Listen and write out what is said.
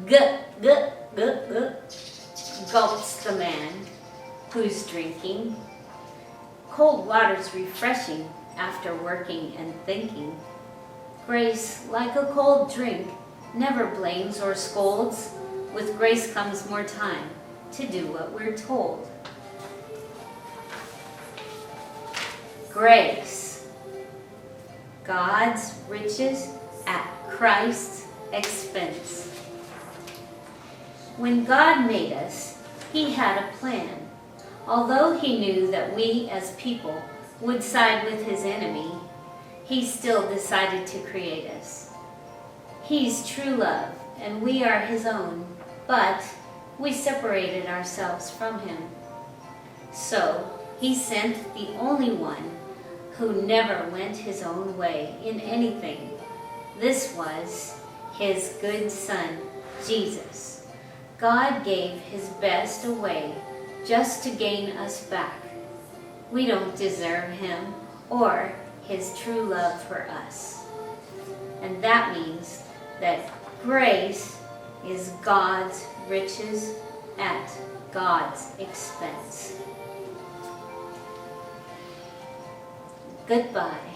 Guh, guh, guh, guh, gulps the man who's drinking. Cold water's refreshing after working and thinking. Grace, like a cold drink, never blames or scolds. With grace comes more time to do what we're told. Grace, God's riches at Christ's expense. When God made us, He had a plan. Although He knew that we as people would side with His enemy, He still decided to create us. He's true love, and we are His own, but we separated ourselves from Him. So He sent the only one who never went His own way in anything. This was His good Son, Jesus. God gave His best away just to gain us back. We don't deserve Him or His true love for us. And that means that grace is God's riches at God's expense. Goodbye.